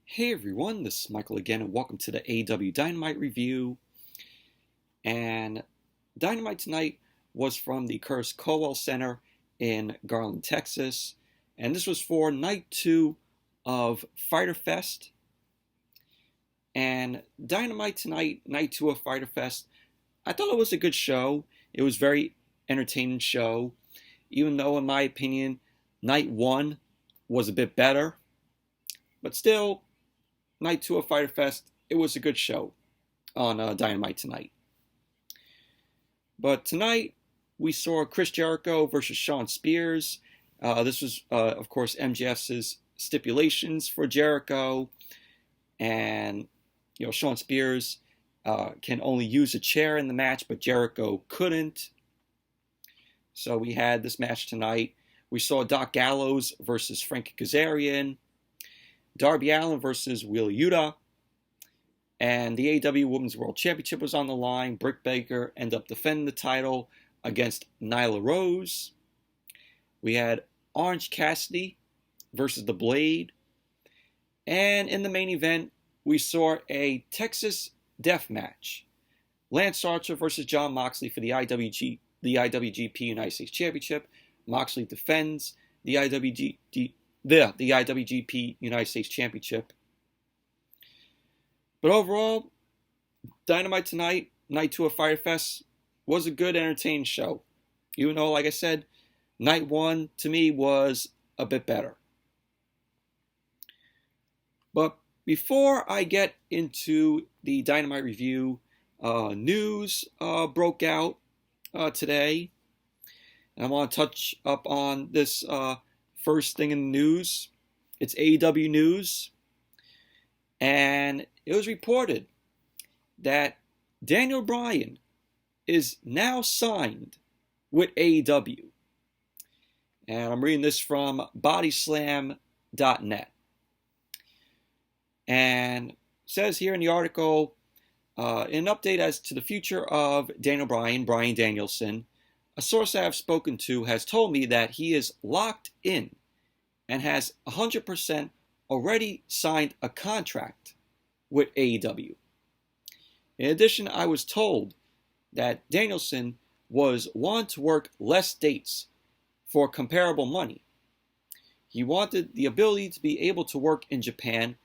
Hey everyone, this is Michael again, and welcome to the AEW Dynamite review. And Dynamite tonight was from the Curtis Culwell Center in Garland, Texas. And this was for night 2 of Fyter Fest. And Dynamite tonight, night 2 of Fyter Fest, I thought it was a good show. It was a very entertaining show, even though, in my opinion, night 1 was a bit better. But still, night 2 of Fyter Fest, it was a good show on Dynamite tonight. But tonight, we saw Chris Jericho versus Shawn Spears. This was, of course, MJF's stipulations for Jericho. And, Shawn Spears can only use a chair in the match, but Jericho couldn't. So we had this match tonight. We saw Gallows versus Frankie Kazarian. Darby Allin versus Yuta. And the AEW Women's World Championship was on the line. Britt Baker ended up defending the title against Nyla Rose. We had Orange Cassidy versus The Blade. And in the main event, we saw a Texas Deathmatch. Lance Archer versus Jon Moxley for the IWGP United States Championship. Moxley defends the IWGP United States Championship. But overall, Dynamite tonight, night 2 of Fyter Fest, was a good, entertaining show. Even though, like I said, night 1 to me was a bit better. But before I get into the Dynamite review, news broke out today. And I want to touch up on this first thing in the news. It's AEW news. And it was reported that Daniel Bryan is now signed with AEW. And I'm reading this from bodyslam.net. And it says here in the article, an update as to the future of Daniel Bryan, Bryan Danielson, a source I have spoken to has told me that he is locked in and has 100% already signed a contract with AEW. In addition, I was told that Danielson was wanting to work less dates for comparable money. He wanted the ability to be able to work in Japan,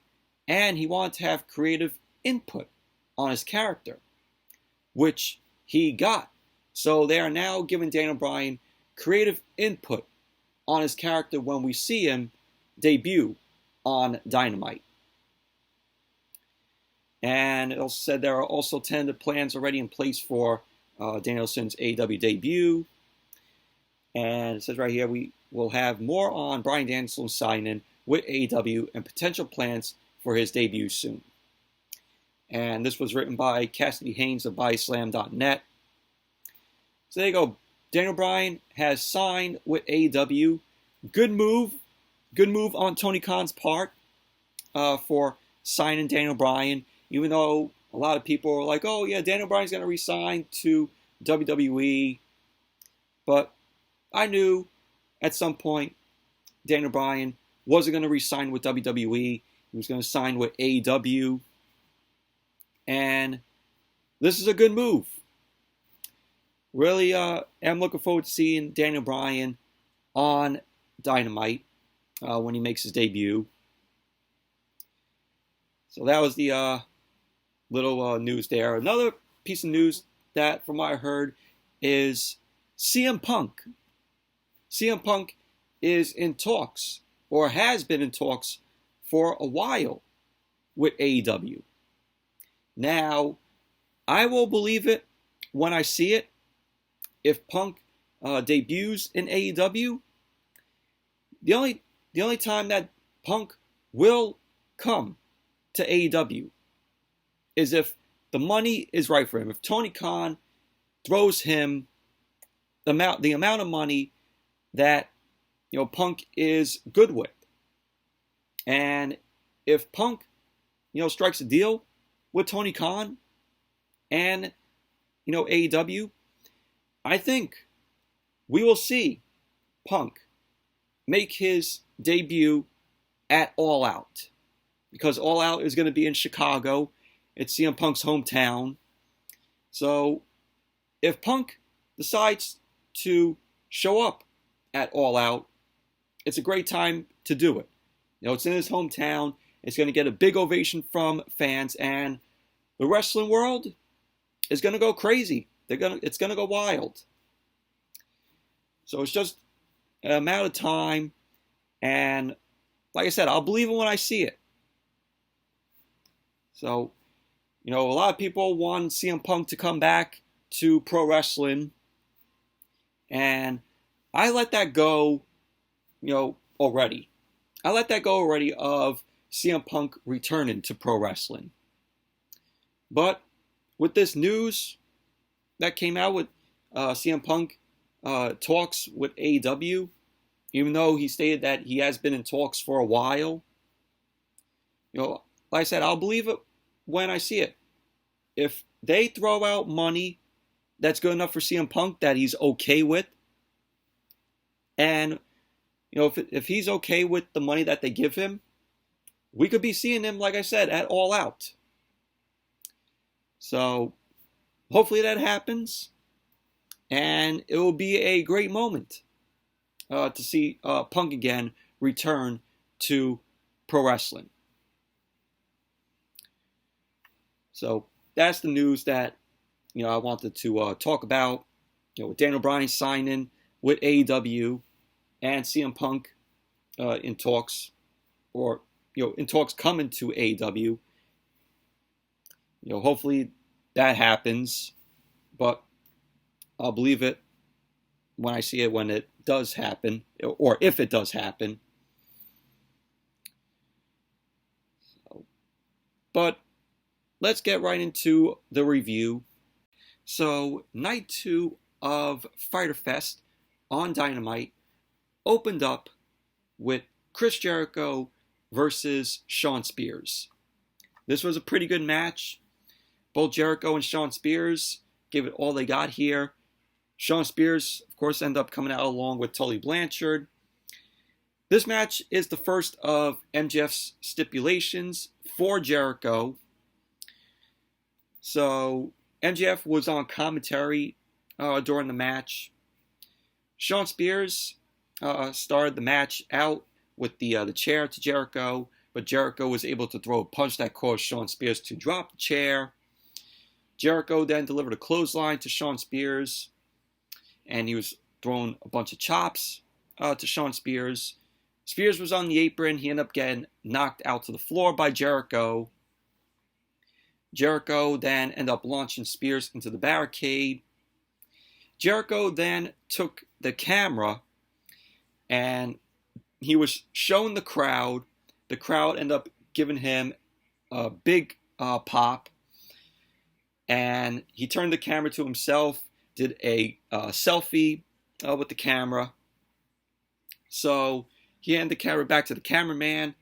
and he wanted to have creative input on his character, which he got. So they are now giving Daniel Bryan creative input on his character when we see him debut on Dynamite. And it also said there are also tentative plans already in place for Danielson's AEW debut. And it says right here, we will have more on Bryan Danielson signing with AEW and potential plans for his debut soon. And this was written by Cassidy Haynes of bodyslam.net. So there you go. Daniel Bryan has signed with AEW. Good move on Tony Khan's part for signing Daniel Bryan. Even though a lot of people are like, oh yeah, Daniel Bryan's going to re-sign to WWE. But I knew at some point Daniel Bryan wasn't going to re-sign with WWE. He was going to sign with AEW. And this is a good move. Really am looking forward to seeing Daniel Bryan on Dynamite when he makes his debut. So that was the little news there. Another piece of news that, from what I heard, is CM Punk. CM Punk is in talks, or has been in talks for a while with AEW. Now, I will believe it when I see it. If Punk debuts in AEW, the only time that Punk will come to AEW is if the money is right for him. If Tony Khan throws him the amount of money that Punk is good with, and if Punk strikes a deal with Tony Khan and AEW, I think we will see Punk make his debut at All Out. because All Out is going to be in Chicago. It's CM Punk's hometown. So if Punk decides to show up at All Out, it's a great time to do it. It's in his hometown. It's going to get a big ovation from fans, and the wrestling world is going to go crazy. It's going to go wild. So it's just a matter of time, and like I said, I'll believe it when I see it. So, a lot of people want CM Punk to come back to pro wrestling, and I let that go, already. I let that go already of CM Punk returning to pro wrestling. But with this news that came out with CM Punk talks with AEW, even though he stated that he has been in talks for a while, like I said, I'll believe it when I see it. If they throw out money that's good enough for CM Punk that he's okay with, and if he's okay with the money that they give him, we could be seeing him, like I said, at All Out. So hopefully that happens, and it will be a great moment to see Punk again return to pro wrestling. So that's the news that I wanted to talk about. With Daniel Bryan signing with AEW and CM Punk in talks, or in talks coming to AEW. Hopefully that happens, but I'll believe it when I see it when it does happen, or if it does happen. But let's get right into the review. So, night 2 of Fyter Fest on Dynamite opened up with Chris Jericho versus Shawn Spears. This was a pretty good match. Both Jericho and Shawn Spears gave it all they got here. Shawn Spears, of course, ended up coming out along with Tully Blanchard. This match is the first of MJF's stipulations for Jericho. So MJF was on commentary during the match. Shawn Spears started the match out with the chair to Jericho, but Jericho was able to throw a punch that caused Shawn Spears to drop the chair. Jericho then delivered a clothesline to Shawn Spears, and he was throwing a bunch of chops to Shawn Spears. Spears was on the apron. He ended up getting knocked out to the floor by Jericho. Jericho then ended up launching Spears into the barricade. Jericho then took the camera and he was showing the crowd. The crowd ended up giving him a big pop. And he turned the camera to himself, did a selfie with the camera. So he handed the camera back to the cameraman.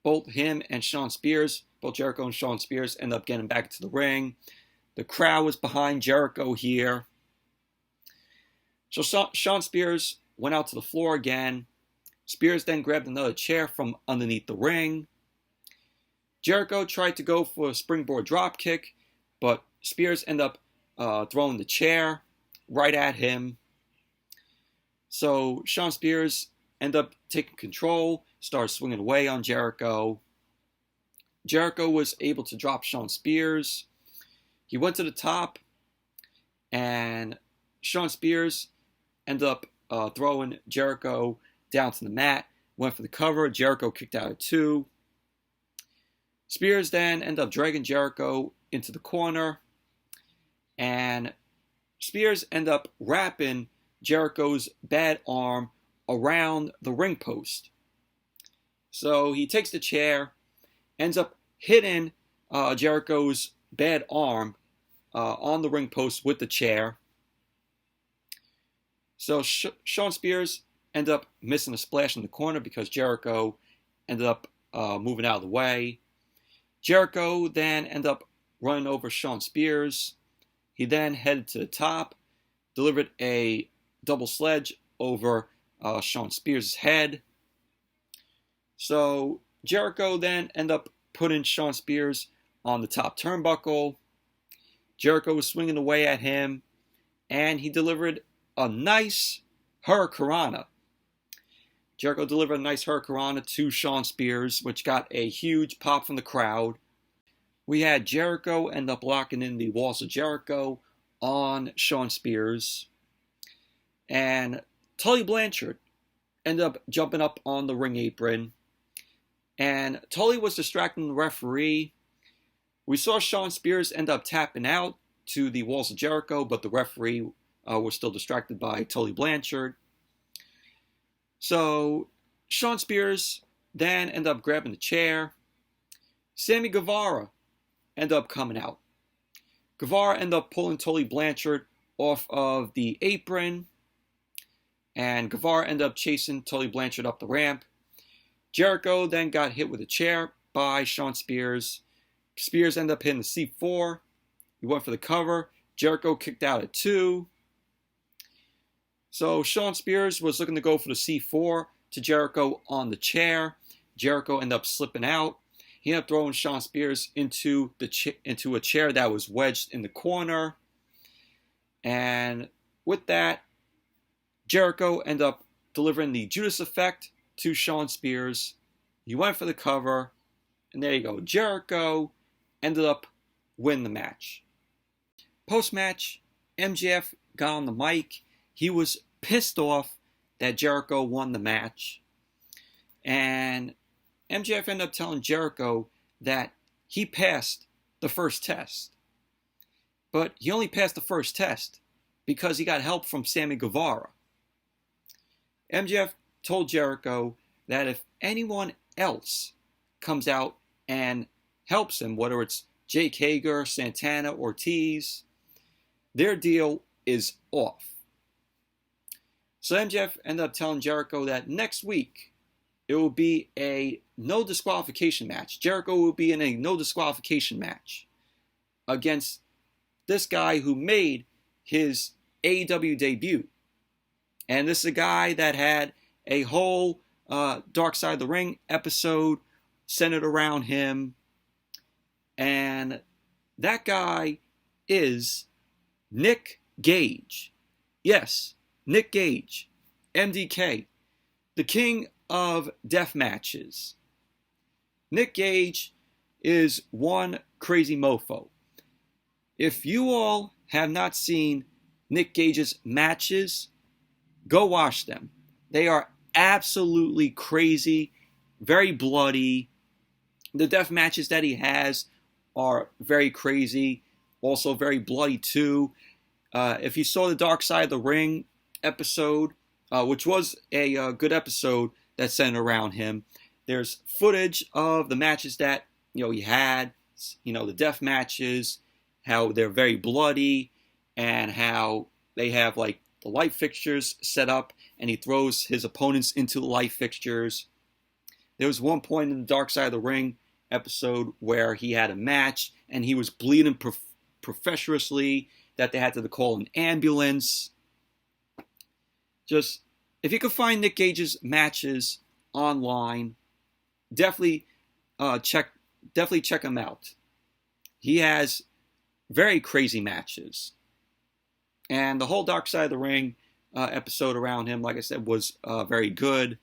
Both him and Shawn Spears, both Jericho and Shawn Spears, ended up getting back to the ring. The crowd was behind Jericho here. So Shawn Spears went out to the floor again. Spears then grabbed another chair from underneath the ring. Jericho tried to go for a springboard drop kick, but Spears ended up throwing the chair right at him. So Shawn Spears ended up taking control, started swinging away on Jericho. Jericho was able to drop Shawn Spears. He went to the top, and Shawn Spears ended up throwing Jericho down to the mat. Went for the cover. Jericho kicked out at 2. Spears then ended up dragging Jericho into the corner, and Spears ended up wrapping Jericho's bad arm around the ring post. So he takes the chair, ends up hitting Jericho's bad arm on the ring post with the chair. So Shawn Spears ended up missing a splash in the corner because Jericho ended up moving out of the way. Jericho then ended up running over Shawn Spears. He then headed to the top, delivered a double sledge over Shawn Spears' head. So Jericho then ended up putting Shawn Spears on the top turnbuckle. Jericho was swinging away at him, and he delivered a nice Hurricanrana. Jericho delivered a nice Hurricanrana to Shawn Spears, which got a huge pop from the crowd. We had Jericho end up locking in the Walls of Jericho on Shawn Spears. And Tully Blanchard ended up jumping up on the ring apron. And Tully was distracting the referee. We saw Shawn Spears end up tapping out to the Walls of Jericho, but the referee was still distracted by Tully Blanchard. So Shawn Spears then ended up grabbing the chair. Sammy Guevara ended up coming out. Guevara ended up pulling Tully Blanchard off of the apron. And Guevara ended up chasing Tully Blanchard up the ramp. Jericho then got hit with a chair by Shawn Spears. Spears ended up hitting the C4. He went for the cover. Jericho kicked out at 2. So Shawn Spears was looking to go for the C4 to Jericho on the chair. Jericho ended up slipping out. He ended up throwing Shawn Spears into a chair that was wedged in the corner. And with that, Jericho ended up delivering the Judas effect to Shawn Spears. He went for the cover. And there you go. Jericho ended up winning the match. Post-match, MJF got on the mic. He was pissed off that Jericho won the match. And MJF ended up telling Jericho that he passed the first test. But he only passed the first test because he got help from Sammy Guevara. MJF told Jericho that if anyone else comes out and helps him, whether it's Jake Hager, Santana, Ortiz, their deal is off. So MJF ended up telling Jericho that next week it will be a no disqualification match. Jericho will be in a no disqualification match against this guy who made his AEW debut. And this is a guy that had a whole Dark Side of the Ring episode centered around him. And that guy is Nick Gage. Yes, Nick Gage, MDK, the king of death matches. Nick Gage is one crazy mofo. If you all have not seen Nick Gage's matches, go watch them. They are absolutely crazy, very bloody. The death matches that he has are very crazy, also very bloody too. If you saw the Dark Side of the Ring episode, which was a good episode that centered around him, there's footage of the matches that he had, the death matches, how they're very bloody, and how they have like the light fixtures set up, and he throws his opponents into the light fixtures. There was one point in the Dark Side of the Ring episode where he had a match and he was bleeding profusely that they had to call an ambulance. Just, if you could find Nick Gage's matches online, definitely check him out. He has very crazy matches. And the whole Dark Side of the Ring episode around him, like I said, was very good.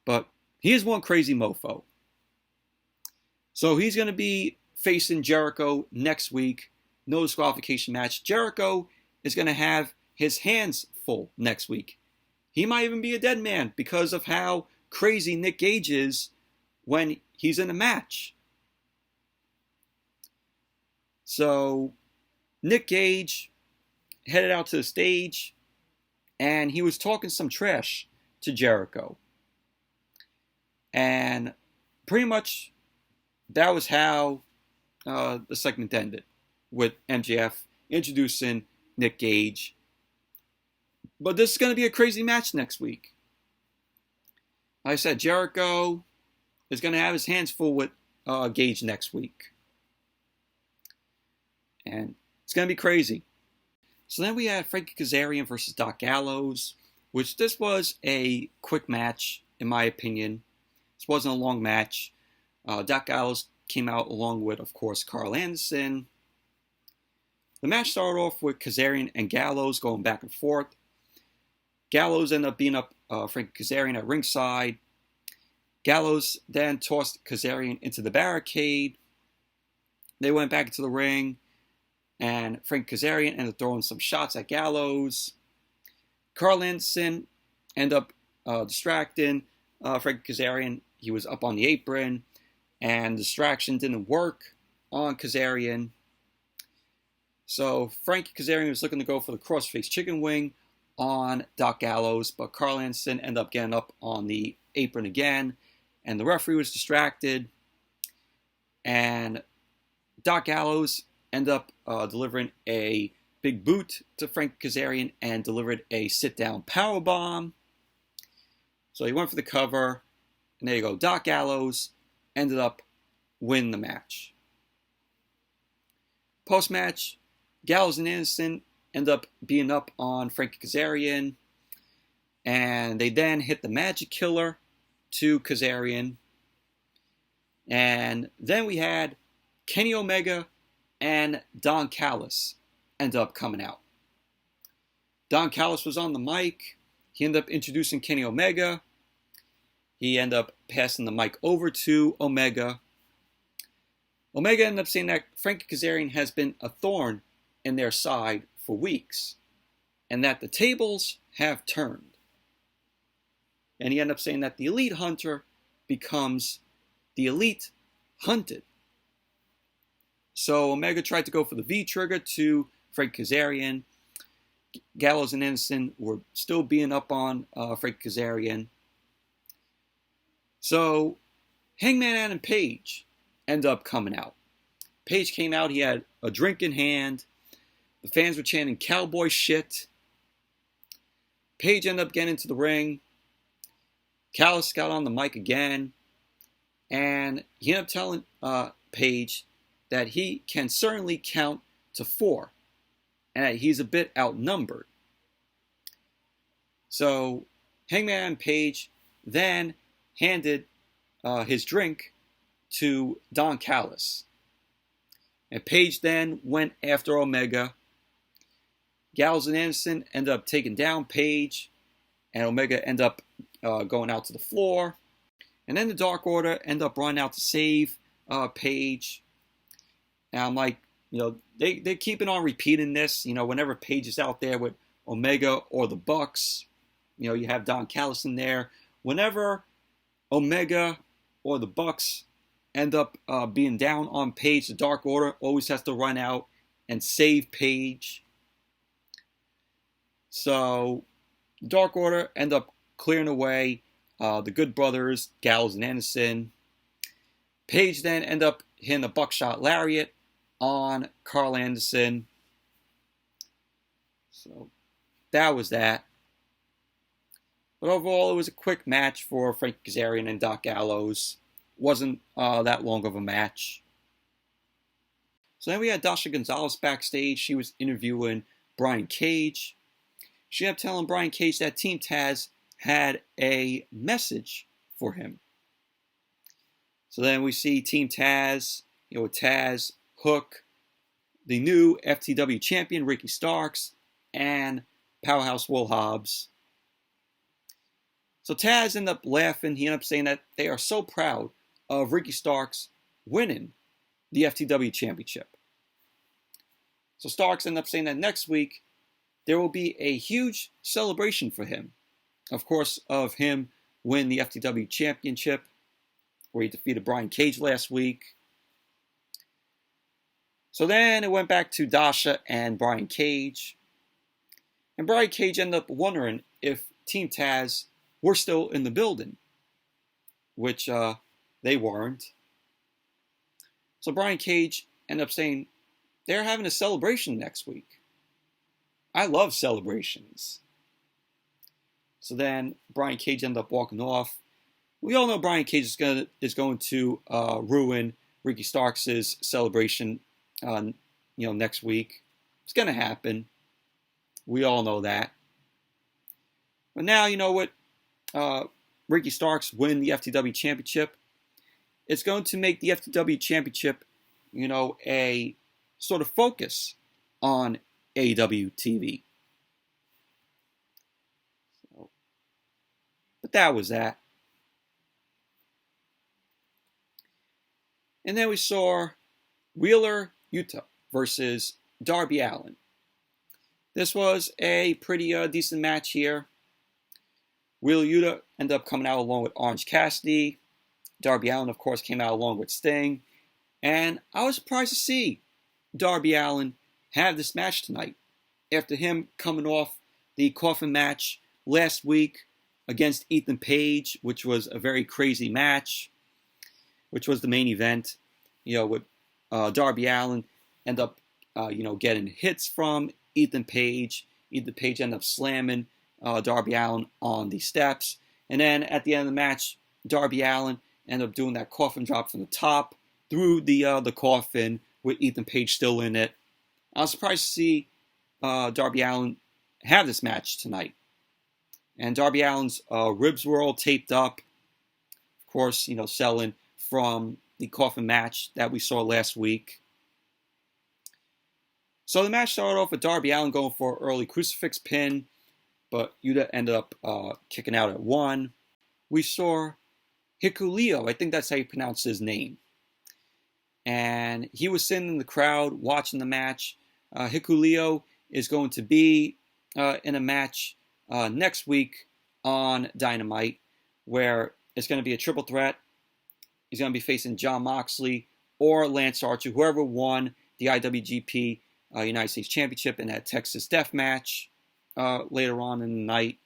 But he is one crazy mofo. So he's going to be facing Jericho next week. No disqualification match. Jericho is going to have his hands full next week. He might even be a dead man because of how crazy Nick Gage is when he's in a match. So Nick Gage headed out to the stage and he was talking some trash to Jericho. And pretty much that was how the segment ended, with MJF introducing Nick Gage. But this is going to be a crazy match next week. Like I said, Jericho is going to have his hands full with Gage next week. And it's going to be crazy. So then we had Frankie Kazarian versus Doc Gallows, which this was a quick match, in my opinion. This wasn't a long match. Doc Gallows came out along with, of course, Carl Anderson. The match started off with Kazarian and Gallows going back and forth. Gallows ended up beating up Frankie Kazarian at ringside. Gallows then tossed Kazarian into the barricade. They went back into the ring, and Frank Kazarian ended up throwing some shots at Gallows. Carl Anderson ended up distracting Frank Kazarian. He was up on the apron, and the distraction didn't work on Kazarian. So Frankie Kazarian was looking to go for the crossface chicken wing on Doc Gallows, but Carl Anderson ended up getting up on the apron again, and the referee was distracted, and Doc Gallows ended up delivering a big boot to Frank Kazarian and delivered a sit-down powerbomb. So he went for the cover, and there you go. Doc Gallows ended up winning the match. Post-match, Gallows and Anderson ended up being up on Frankie Kazarian, and they then hit the Magic Killer to Kazarian. And then we had Kenny Omega and Don Callis end up coming out. Don Callis was on the mic. He ended up introducing Kenny Omega. He ended up passing the mic over to Omega. Omega ended up saying that Frankie Kazarian has been a thorn in their side for weeks, and that the tables have turned. And he ended up saying that the elite hunter becomes the elite hunted. So Omega tried to go for the V-trigger to Frank Kazarian. Gallows and Anderson were still being up on Frank Kazarian. So Hangman Adam Page ended up coming out. Page came out, he had a drink in hand. The fans were chanting cowboy shit. Page ended up getting into the ring. Callis got on the mic again. And he ended up telling Page that he can certainly count to 4. And that he's a bit outnumbered. So Hangman Page then handed his drink to Don Callis. And Page then went after Omega. Gallows and Anderson ended up taking down Page. And Omega ended up going out to the floor. And then the Dark Order ended up running out to save Page. And I'm like, they're keeping on repeating this. Whenever Page is out there with Omega or the Bucks, you have Don Callis in there. Whenever Omega or the Bucks end up being down on Page, the Dark Order always has to run out and save Page. So the Dark Order end up clearing away the Good Brothers, Gallows and Anderson. Page then end up hitting a buckshot lariat on Carl Anderson. So that was that. But overall, it was a quick match for Frank Kazarian and Doc Gallows. Wasn't that long of a match. So then we had Dasha Gonzalez backstage. She was interviewing Brian Cage. She ended up telling Brian Cage that Team Taz had a message for him. So then we see Team Taz, with Taz, Hook, the new FTW champion Ricky Starks, and Powerhouse Will Hobbs. So Taz ended up laughing. He ended up saying that they are so proud of Ricky Starks winning the FTW championship. So Starks ended up saying that next week there will be a huge celebration for him. Of course, of him win the FTW championship, where he defeated Brian Cage last week. So then it went back to Dasha and Brian Cage. And Brian Cage ended up wondering if Team Taz were still in the building, which they weren't. So Brian Cage ended up saying they're having a celebration next week. I love celebrations. So then Brian Cage ended up walking off. We all know Brian Cage is going to ruin Ricky Starks' celebration next week. It's going to happen. We all know that. But now, Ricky Starks win the FTW championship. it's going to make the FTW Championship, a sort of focus on AEW TV. But that was that. And then we saw Wheeler Yuta versus Darby Allin. This was a pretty decent match here. Wheeler Yuta ended up coming out along with Orange Cassidy. Darby Allin, of course, came out along with Sting. And I was surprised to see Darby Allin have this match tonight. After him coming off the coffin match last week against Ethan Page, which was a very crazy match, which was the main event, with Darby Allin end up, getting hits from Ethan Page. Ethan Page ended up slamming Darby Allin on the steps. And then at the end of the match, Darby Allin ended up doing that coffin drop from the top through the coffin with Ethan Page still in it. I was surprised to see Darby Allin have this match tonight. And Darby Allin's ribs were all taped up. Of course, selling from the coffin match that we saw last week. So the match started off with Darby Allin going for an early crucifix pin, but Yuta ended up kicking out at 1. We saw Hikuleo, I think that's how you pronounce his name. And he was sitting in the crowd watching the match. Hikuleo is going to be in a match next week on Dynamite, where it's going to be a triple threat. He's going to be facing Jon Moxley or Lance Archer, whoever won the IWGP United States Championship in that Texas Deathmatch later on in the night.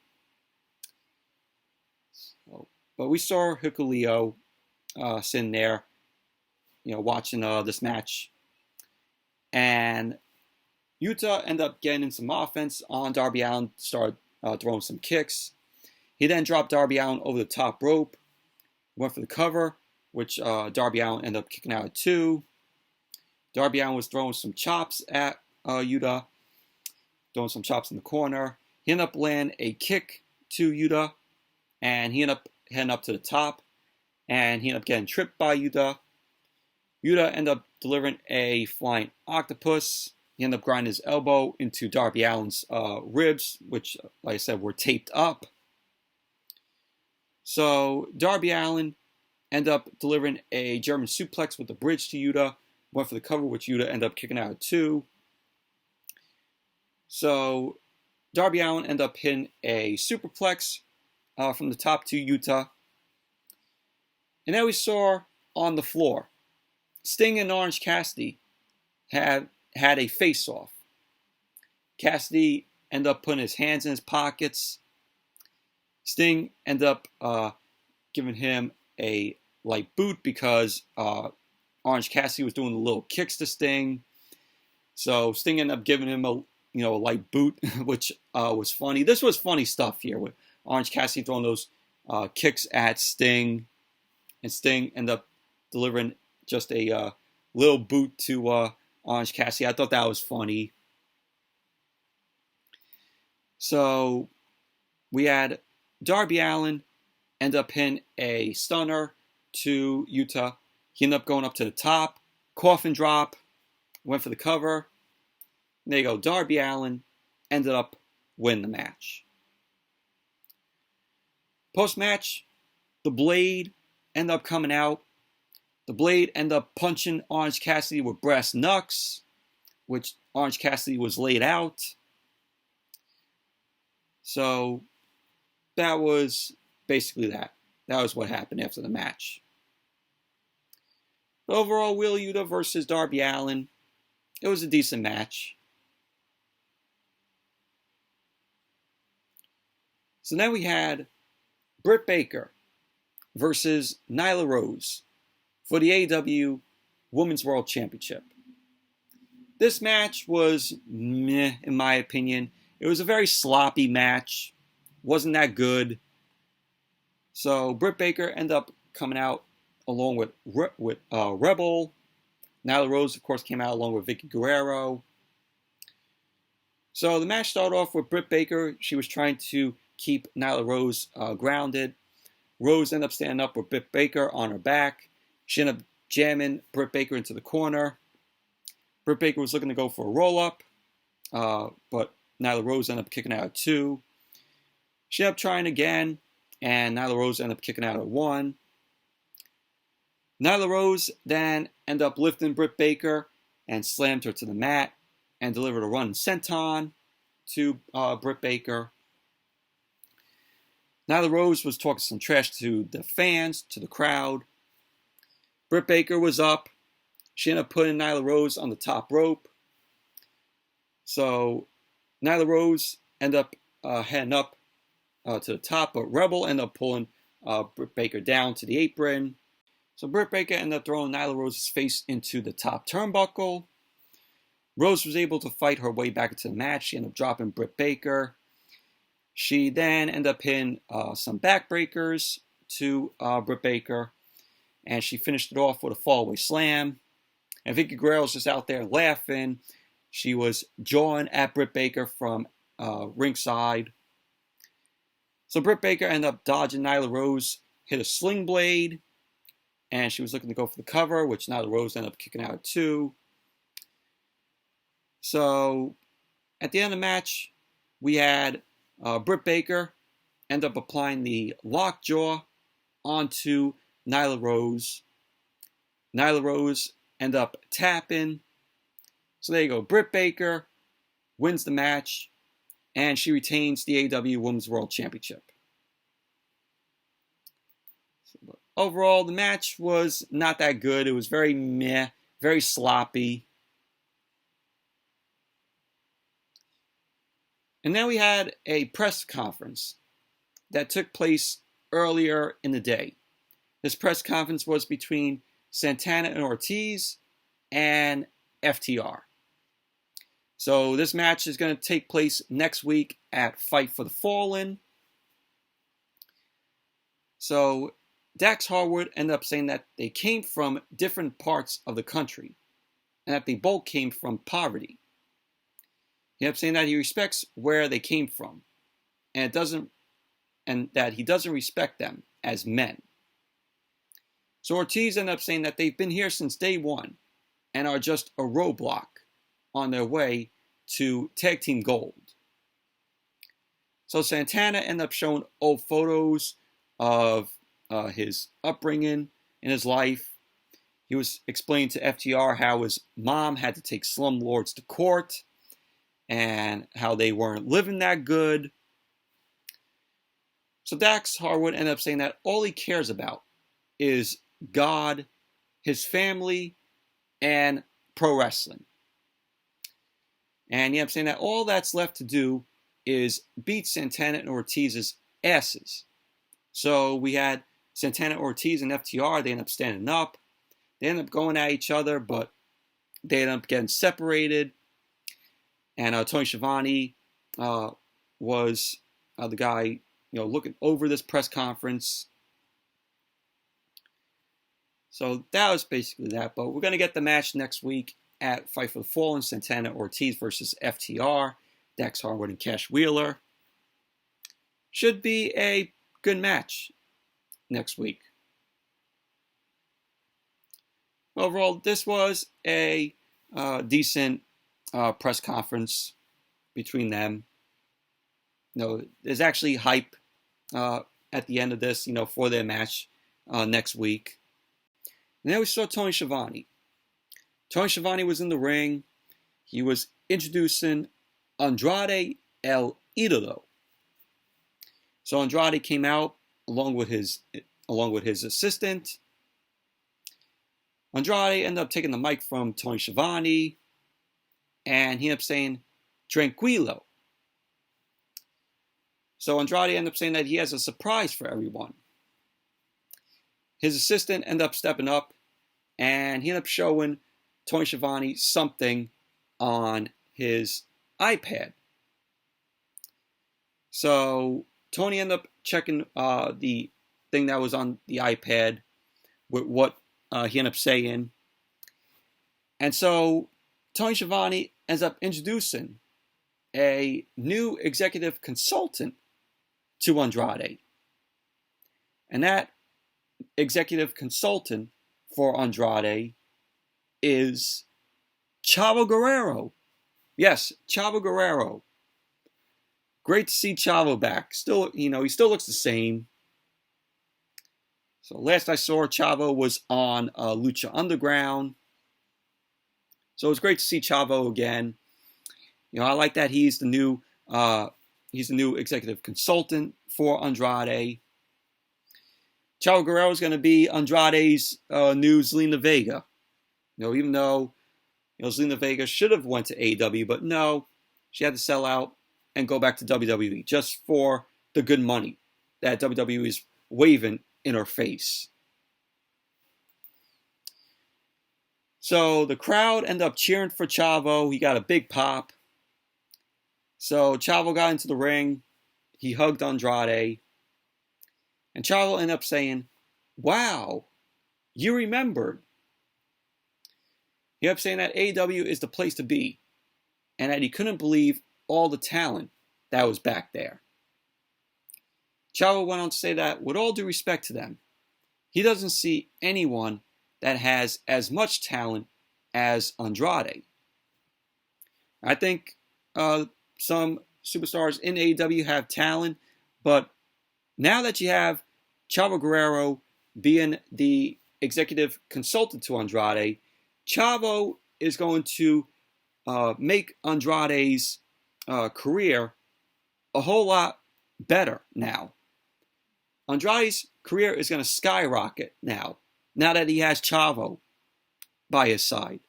But we saw Hikuleo sitting there, watching this match. And Yuta ended up getting in some offense on Darby Allin, started throwing some kicks. He then dropped Darby Allin over the top rope, went for the cover, which Darby Allin ended up kicking out at 2. Darby Allin was throwing some chops at Yuta, throwing some chops in the corner. He ended up landing a kick to Yuta, and he ended up heading up to the top, and he ended up getting tripped by Yuta. Yuta ended up delivering a flying octopus. He ended up grinding his elbow into Darby Allin's ribs, which, like I said, were taped up. So Darby Allin ended up delivering a German suplex with the bridge to Yuta. Went for the cover, which Yuta ended up kicking out at 2. So Darby Allin ended up hitting a superplex from the top to Yuta. And then we saw on the floor, Sting and Orange Cassidy had a face-off. Cassidy ended up putting his hands in his pockets. Sting ended up giving him a light boot because Orange Cassidy was doing the little kicks to Sting. So Sting ended up giving him a light boot, which was funny. This was funny stuff here with Orange Cassidy throwing those kicks at Sting. And Sting ended up delivering just a little boot to Orange Cassidy. I thought that was funny. So we had Darby Allin end up hitting a stunner to Yuta. He ended up going up to the top, coffin drop, went for the cover. And there you go. Darby Allin ended up winning the match. Post-match, the Blade ended up coming out. The Blade ended up punching Orange Cassidy with brass knucks, which Orange Cassidy was laid out. So that was basically that. That was what happened after the match. But overall, Wheeler Yuta versus Darby Allin, it was a decent match. So then we had Britt Baker versus Nyla Rose for the AEW Women's World Championship. This match was meh, in my opinion. It was a very sloppy match. Wasn't that good. So Britt Baker ended up coming out along with Rebel. Nyla Rose, of course, came out along with Vicky Guerrero. So the match started off with Britt Baker. She was trying to keep Nyla Rose grounded. Rose ended up standing up with Britt Baker on her back. She ended up jamming Britt Baker into the corner. Britt Baker was looking to go for a roll-up, but Nyla Rose ended up kicking out at 2. She ended up trying again, and Nyla Rose ended up kicking out at 1. Nyla Rose then ended up lifting Britt Baker and slammed her to the mat and delivered a running senton to Britt Baker. Nyla Rose was talking some trash to the fans, to the crowd. Britt Baker was up. She ended up putting Nyla Rose on the top rope. So Nyla Rose ended up heading up to the top, but Rebel ended up pulling Britt Baker down to the apron. So Britt Baker ended up throwing Nyla Rose's face into the top turnbuckle. Rose was able to fight her way back into the match. She ended up dropping Britt Baker. She then ended up hitting some backbreakers to Britt Baker, and she finished it off with a fallaway slam. And Vicky Guerrero was just out there laughing. She was jawing at Britt Baker from ringside. So Britt Baker ended up dodging Nyla Rose, hit a sling blade, and she was looking to go for the cover, which Nyla Rose ended up kicking out at 2. So at the end of the match, we had Britt Baker end up applying the lockjaw onto Nyla Rose. Nyla Rose end up tapping. So there you go. Britt Baker wins the match, and she retains the AEW Women's World Championship. So, overall, the match was not that good. It was very meh, very sloppy. And then we had a press conference that took place earlier in the day. This press conference was between Santana and Ortiz and FTR. So this match is going to take place next week at Fight for the Fallen. So Dax Harwood ended up saying that they came from different parts of the country and that they both came from poverty. He ended up saying that he respects where they came from and that he doesn't respect them as men. So Ortiz ended up saying that they've been here since day one and are just a roadblock on their way to Tag Team Gold. So Santana ended up showing old photos of his upbringing in his life. He was explaining to FTR how his mom had to take slumlords to court and how they weren't living that good. So Dax Harwood ended up saying that all he cares about is God, his family, and pro wrestling. And he ended up saying that all that's left to do is beat Santana and Ortiz's asses. So we had Santana, Ortiz, and FTR. They ended up standing up. They ended up going at each other, but they ended up getting separated. And Tony Schiavone was the guy, looking over this press conference. So that was basically that. But we're going to get the match next week at Fight for the Fallen, Santana Ortiz versus FTR, Dax Harwood and Cash Wheeler. Should be a good match next week. Overall, this was a decent press conference between them. There's actually hype at the end of this, for their match next week. And then we saw Tony Schiavone. Tony Schiavone was in the ring. He was introducing Andrade El Idolo. So Andrade came out along with his assistant. Andrade ended up taking the mic from Tony Schiavone, and he ended up saying, "Tranquilo." So Andrade ended up saying that he has a surprise for everyone. His assistant ended up stepping up, and he ended up showing Tony Schiavone something on his iPad. So Tony ended up checking the thing that was on the iPad with what he ended up saying. And so Tony Schiavone ends up introducing a new executive consultant to Andrade. And that executive consultant for Andrade is Chavo Guerrero. Yes, Chavo Guerrero. Great to see Chavo back. Still, he still looks the same. So last I saw, Chavo was on Lucha Underground. So it's great to see Chavo again. I like that he's the new executive consultant for Andrade. Chavo Guerrero is going to be Andrade's new Zelina Vega. Even though Zelina Vega should have went to AEW, but no, she had to sell out and go back to WWE just for the good money that WWE is waving in her face. So the crowd ended up cheering for Chavo. He got a big pop. So Chavo got into the ring. He hugged Andrade. And Chavo ended up saying, "Wow, you remembered." He ended up saying that AEW is the place to be. And that he couldn't believe all the talent that was back there. Chavo went on to say that, with all due respect to them, he doesn't see anyone that has as much talent as Andrade. I think some superstars in AEW have talent, but now that you have Chavo Guerrero being the executive consultant to Andrade, Chavo is going to make Andrade's career a whole lot better now. Andrade's career is going to skyrocket now that he has Chavo by his side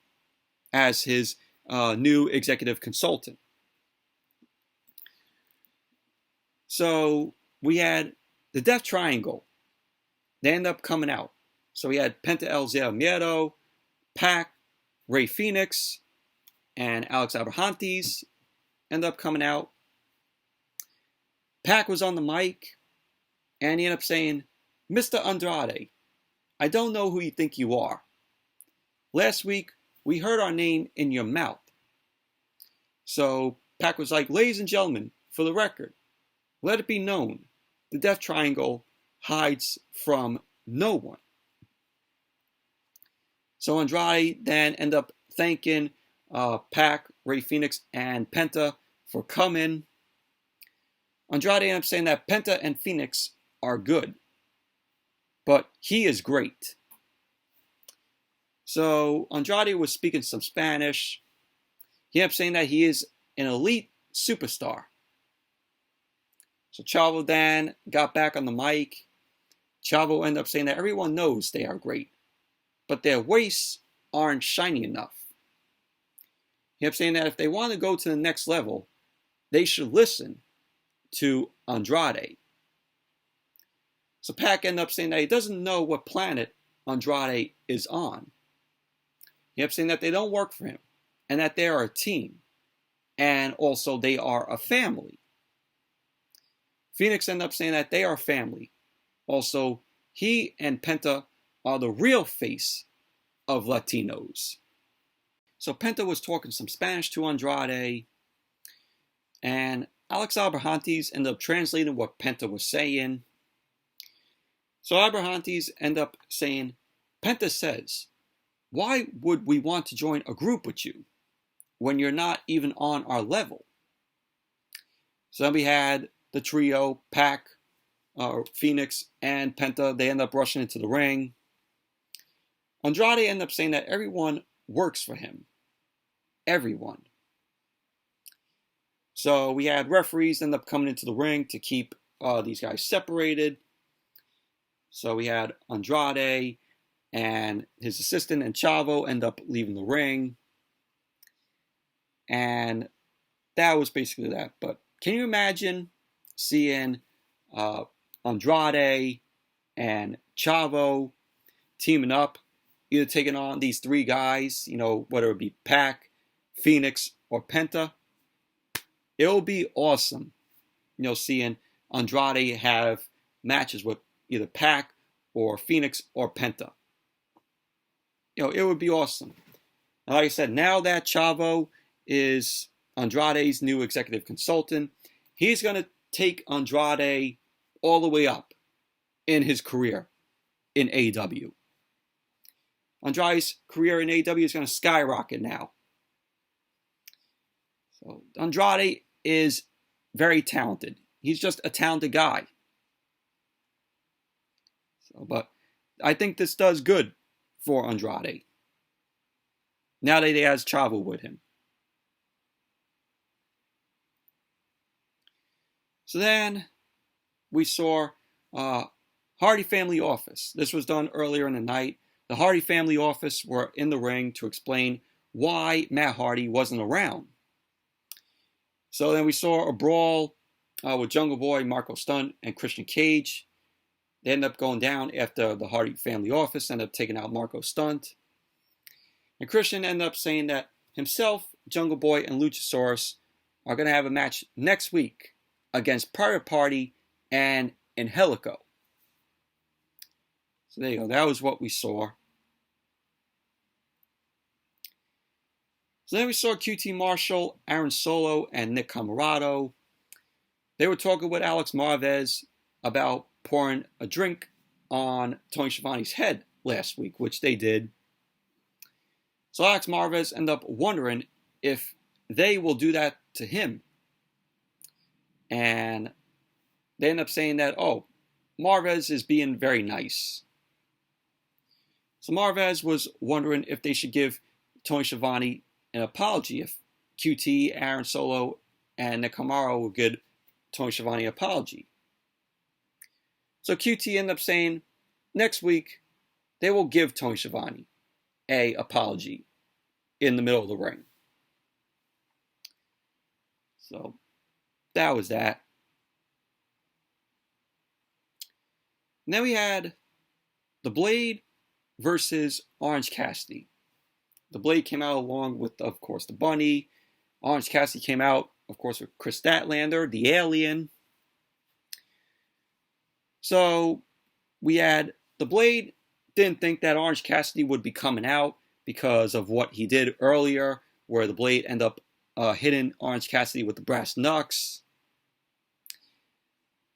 as his new executive consultant. So we had the Death Triangle. They end up coming out. So we had Penta El Zero Miedo, Pac, Rey Fenix, and Alex Abrahantes end up coming out. Pac was on the mic, and he ended up saying, "Mr. Andrade, I don't know who you think you are. Last week, we heard our name in your mouth." So Pac was like, "Ladies and gentlemen, for the record, let it be known, the Death Triangle hides from no one." So Andrade then ended up thanking Pac, Rey Fenix, and Penta for coming. Andrade ended up saying that Penta and Fenix are good, but he is great. So Andrade was speaking some Spanish. He ended up saying that he is an elite superstar. So Chavo then got back on the mic. Chavo ended up saying that everyone knows they are great, but their waists aren't shiny enough. He ended up saying that if they want to go to the next level, they should listen to Andrade. So Pac ended up saying that he doesn't know what planet Andrade is on. He ended up saying that they don't work for him, and that they are a team, and also they are a family. Phoenix ended up saying that they are family. Also, he and Penta are the real face of Latinos. So Penta was talking some Spanish to Andrade, and Alex Abrahantes ended up translating what Penta was saying. So Abrahantes ended up saying, "Penta says, why would we want to join a group with you when you're not even on our level?" So then we had the trio, Pac, Phoenix, and Penta. They end up rushing into the ring. Andrade ended up saying that everyone works for him. Everyone. So we had referees end up coming into the ring to keep these guys separated. So we had Andrade and his assistant and Chavo end up leaving the ring. And that was basically that. But can you imagine seeing Andrade and Chavo teaming up, either taking on these three guys, whether it be Pac, Phoenix, or Penta? It will be awesome, seeing Andrade have matches with either Pac or Phoenix or Penta. It would be awesome. And like I said, now that Chavo is Andrade's new executive consultant, he's going to take Andrade all the way up in his career in AEW. Andrade's career in AEW is going to skyrocket now. So Andrade is very talented. He's just a talented guy. But I think this does good for Andrade. Now that he has Chavo with him. So then we saw Hardy Family Office. This was done earlier in the night. The Hardy Family Office were in the ring to explain why Matt Hardy wasn't around. So then we saw a brawl with Jungle Boy, Marco Stunt, and Christian Cage. They ended up going down after the Hardy Family Office ended up taking out Marco Stunt. And Christian ended up saying that himself, Jungle Boy, and Luchasaurus are going to have a match next week against Private Party and Angelico. So there you go. That was what we saw. So then we saw QT Marshall, Aaron Solo, and Nick Comoroto. They were talking with Alex Marvez about pouring a drink on Tony Schiavone's head last week, which they did. So Alex Marvez ended up wondering if they will do that to him. And they end up saying that, oh, Marvez is being very nice. So Marvez was wondering if they should give Tony Schiavone an apology, if QT, Aaron Solo, and Nick Comoroto will give Tony Schiavone an apology. So QT ended up saying next week they will give Tony Schiavone an apology in the middle of the ring. So that was that. And then we had The Blade versus Orange Cassidy. The Blade came out along with, of course, the Bunny. Orange Cassidy came out, of course, with Chris Statlander, the Alien. So we had The Blade didn't think that Orange Cassidy would be coming out because of what he did earlier, where The Blade ended up hitting Orange Cassidy with the brass knucks.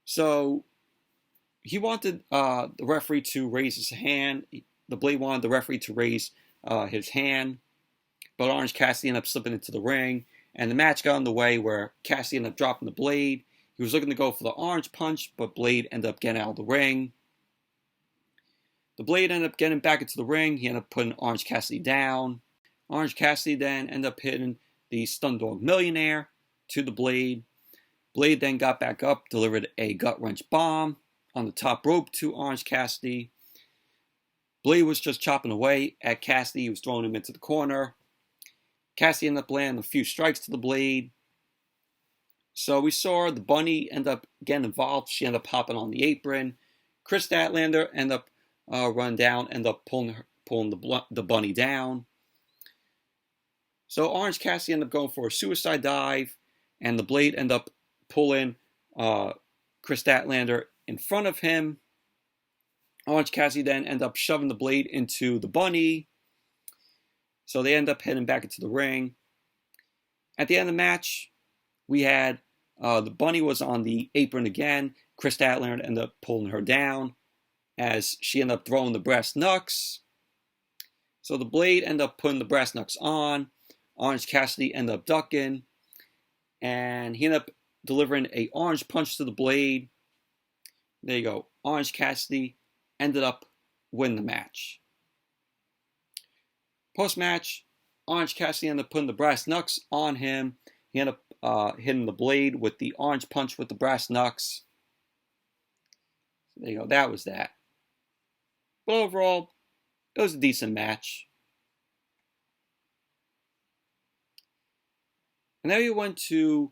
So he wanted the referee to raise his hand. The Blade wanted the referee to raise his hand, but Orange Cassidy ended up slipping into the ring, and the match got underway where Cassidy ended up dropping the Blade. He was looking to go for the orange punch, but Blade ended up getting out of the ring. The Blade ended up getting back into the ring. He ended up putting Orange Cassidy down. Orange Cassidy then ended up hitting the Stun Dog Millionaire to the Blade. Blade then got back up, delivered a gut wrench bomb on the top rope to Orange Cassidy. Blade was just chopping away at Cassidy. He was throwing him into the corner. Cassidy ended up landing a few strikes to the Blade. So we saw the Bunny end up getting involved. She ended up hopping on the apron. Chris Statlander ended up running down, ended up pulling the Bunny down. So Orange Cassidy ended up going for a suicide dive, and the Blade ended up pulling Chris Statlander in front of him. Orange Cassidy then ended up shoving the Blade into the Bunny. So they end up heading back into the ring. At the end of the match, we had the Bunny was on the apron again. Chris Statlander ended up pulling her down as she ended up throwing the brass knucks. So the Blade ended up putting the brass knucks on. Orange Cassidy ended up ducking. And he ended up delivering an orange punch to the Blade. There you go. Orange Cassidy ended up winning the match. Post-match, Orange Cassidy ended up putting the brass knucks on him. He ended up hitting the Blade with the orange punch with the brass knucks. So there you go. That was that. But overall, it was a decent match. And then we went to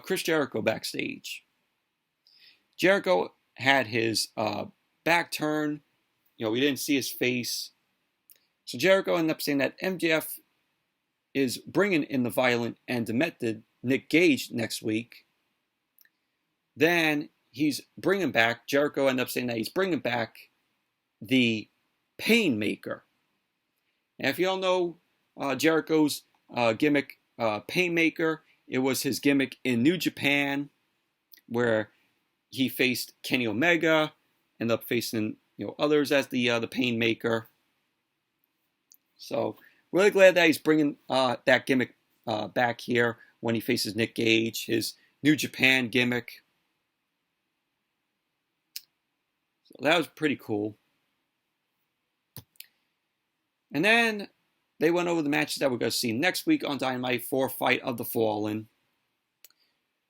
Chris Jericho backstage. Jericho had his back turned. We didn't see his face. So Jericho ended up saying that MJF is bringing in the Violent and Demented Nick Gage next week. Then he's bringing back, Jericho ended up saying that he's bringing back the Painmaker. And if you don't know Jericho's gimmick, Painmaker, it was his gimmick in New Japan where he faced Kenny Omega, ended up facing others as the Painmaker. So really glad that he's bringing that gimmick back here when he faces Nick Gage, his New Japan gimmick. So that was pretty cool. And then they went over the matches that we're going to see next week on Dynamite for Fight of the Fallen.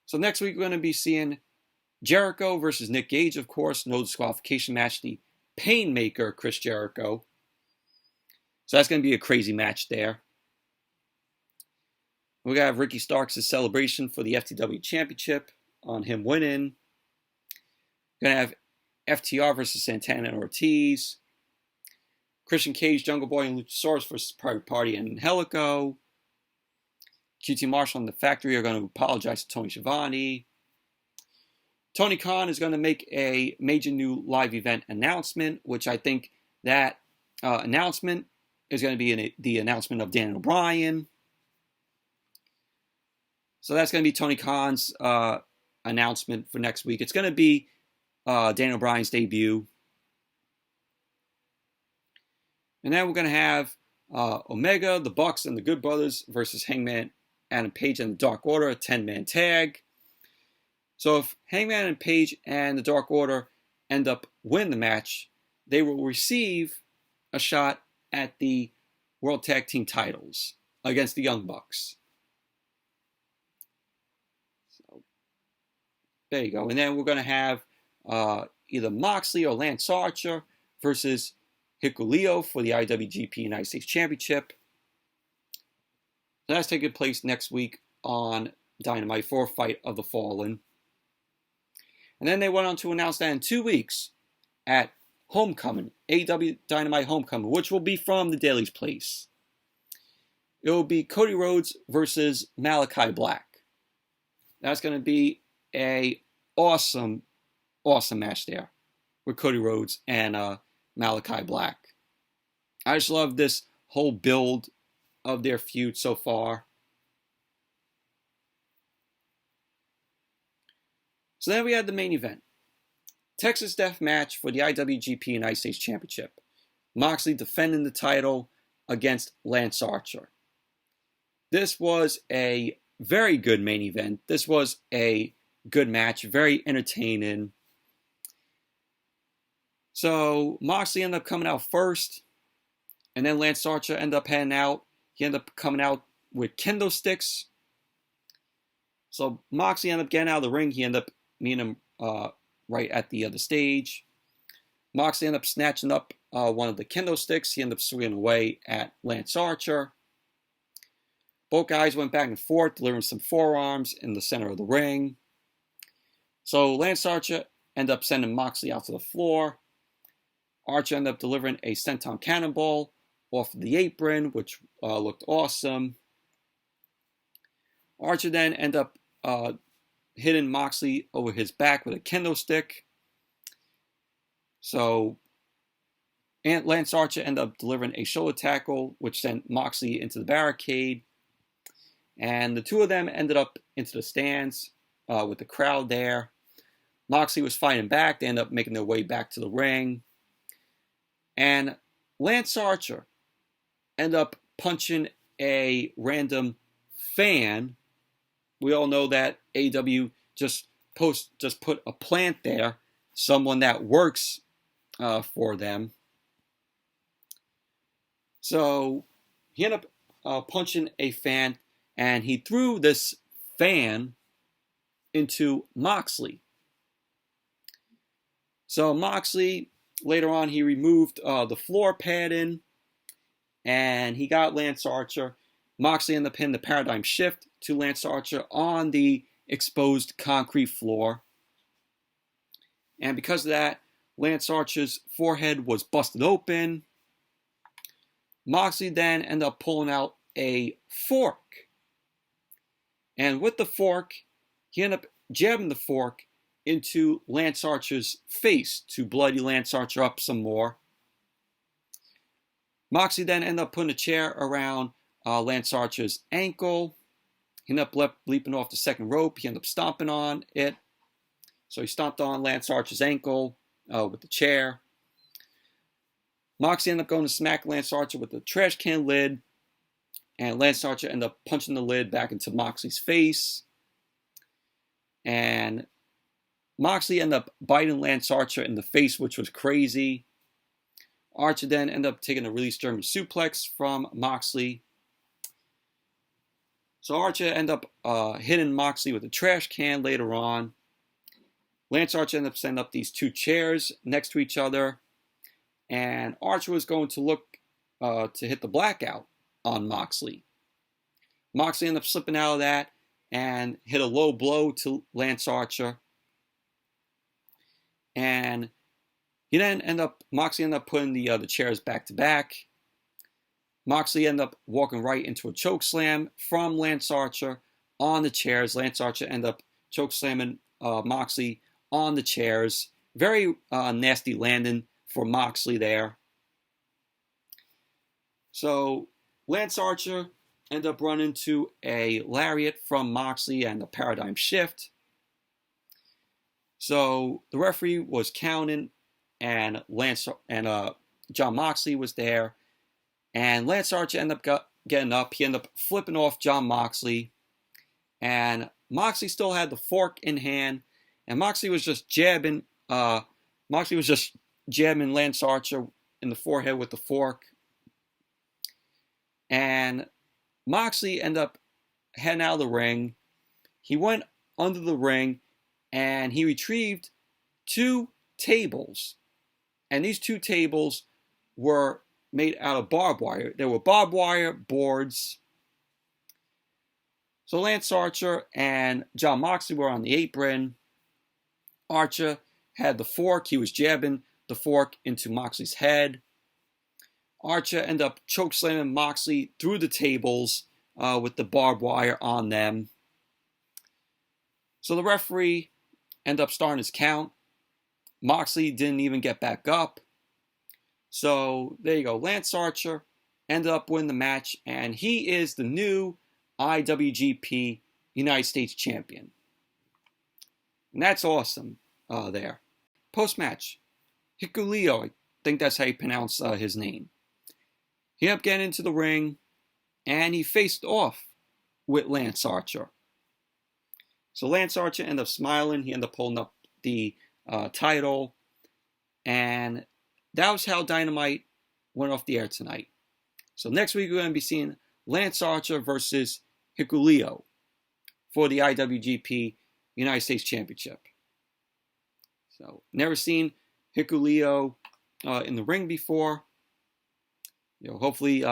So next week we're going to be seeing Jericho versus Nick Gage, of course. No disqualification match. The Painmaker, Chris Jericho. So that's going to be a crazy match there. We're going to have Ricky Starks' celebration for the FTW Championship on him winning. We're going to have FTR versus Santana and Ortiz. Christian Cage, Jungle Boy, and Luchasaurus versus Private Party and Angelico. QT Marshall and The Factory are going to apologize to Tony Schiavone. Tony Khan is going to make a major new live event announcement, which I think that announcement is going to be the announcement of Daniel Bryan. So that's going to be Tony Khan's announcement for next week. It's going to be Daniel Bryan's debut. And then we're going to have Omega, the Bucks, and the Good Brothers versus Hangman Adam Page and the Dark Order, a 10-man tag. So if Hangman and Page and the Dark Order end up winning the match, they will receive a shot at the World Tag Team titles against the Young Bucks. So there you go. And then we're going to have either Moxley or Lance Archer versus Hikuleo for the IWGP United States Championship. So that's taking place next week on Dynamite for Fight of the Fallen. And then they went on to announce that in 2 weeks at Homecoming, AEW Dynamite Homecoming, which will be from the Daily's Place. It will be Cody Rhodes versus Malachi Black. That's going to be a awesome match there with Cody Rhodes and Malachi Black. I just love this whole build of their feud so far. So then we had the main event. Texas Deathmatch for the IWGP United States Championship. Moxley defending the title against Lance Archer. This was a very good main event. This was a good match, very entertaining. So Moxley ended up coming out first, and then Lance Archer ended up heading out. He ended up coming out with kendo sticks. So Moxley ended up getting out of the ring. He ended up meeting him right at the other stage. Moxley ended up snatching up one of the kendo sticks. He ended up swinging away at Lance Archer. Both guys went back and forth, delivering some forearms in the center of the ring. So Lance Archer ended up sending Moxley out to the floor. Archer ended up delivering a senton cannonball off the apron, which looked awesome. Archer then ended up hitting Moxley over his back with a kendo stick. So Lance Archer ended up delivering a shoulder tackle, which sent Moxley into the barricade. And the two of them ended up into the stands with the crowd there. Moxley was fighting back. They ended up making their way back to the ring. And Lance Archer ended up punching a random fan. We all know that AEW just put a plant there, someone that works for them. So he ended up punching a fan, and he threw this fan into Moxley. So Moxley, later on, he removed the floor padding, and he got Lance Archer. Moxley ended up hitting the paradigm shift to Lance Archer on the exposed concrete floor. And because of that, Lance Archer's forehead was busted open. Moxley then ended up pulling out a fork. And with the fork, he ended up jabbing the fork into Lance Archer's face to bloody Lance Archer up some more. Moxley then ended up putting a chair around Lance Archer's ankle. He ended up leaping off the second rope. He ended up stomping on it. So he stomped on Lance Archer's ankle with the chair. Moxley ended up going to smack Lance Archer with the trash can lid, and Lance Archer ended up punching the lid back into Moxley's face. And Moxley ended up biting Lance Archer in the face, which was crazy. Archer then ended up taking a release German suplex from Moxley. So Archer ended up hitting Moxley with a trash can later on. Lance Archer ended up setting up these two chairs next to each other. And Archer was going to look to hit the blackout on Moxley. Moxley ended up slipping out of that and hit a low blow to Lance Archer. And Moxley ended up putting the chairs back to back. Moxley ended up walking right into a choke slam from Lance Archer on the chairs. Lance Archer ended up choke slamming Moxley on the chairs. Very nasty landing for Moxley there. So Lance Archer ended up running into a lariat from Moxley and a paradigm shift. So the referee was counting, and Jon Moxley was there, and Lance Archer ended up getting up. He ended up flipping off Jon Moxley, and Moxley still had the fork in hand, and Moxley was just jabbing Lance Archer in the forehead with the fork. And Moxley ended up heading out of the ring. He went under the ring and he retrieved two tables. And these two tables were made out of barbed wire. They were barbed wire boards. So Lance Archer and Jon Moxley were on the apron. Archer had the fork. He was jabbing the fork into Moxley's head. Archer ended up chokeslamming Moxley through the tables with the barbed wire on them. So the referee ended up starting his count. Moxley didn't even get back up. So there you go. Lance Archer ended up winning the match, and he is the new IWGP United States Champion. And that's awesome there. Post-match, Hikuleo, I think that's how you pronounce his name. He ended up getting into the ring, and he faced off with Lance Archer. So Lance Archer ended up smiling. He ended up holding up the title. And that was how Dynamite went off the air tonight. So next week we're going to be seeing Lance Archer versus Hikuleo for the IWGP United States Championship. So never seen Hikuleo in the ring before. Hopefully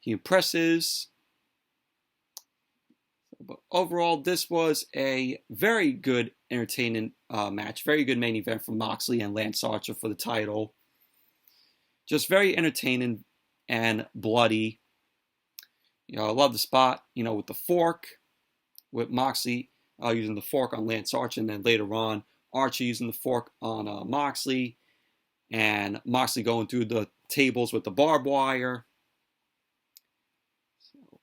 he impresses. But overall, this was a very good, entertaining match. Very good main event for Moxley and Lance Archer for the title. Just very entertaining and bloody. I love the spot, with the fork, with Moxley using the fork on Lance Archer, and then later on, Archer using the fork on Moxley, and Moxley going through the tables with the barbed wire. So,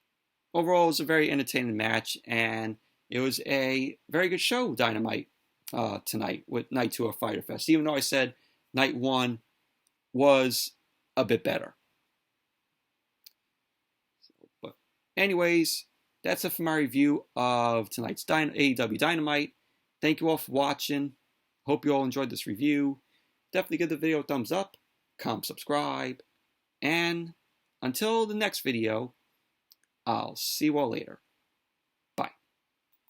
overall, it was a very entertaining match, and it was a very good show, Dynamite, tonight with Night 2 of Fyter Fest, even though I said Night 1 was a bit better. But anyways, that's it for my review of tonight's AEW Dynamite. Thank you all for watching. Hope you all enjoyed this review. Definitely give the video a thumbs up, comment, subscribe, and until the next video, I'll see you all later.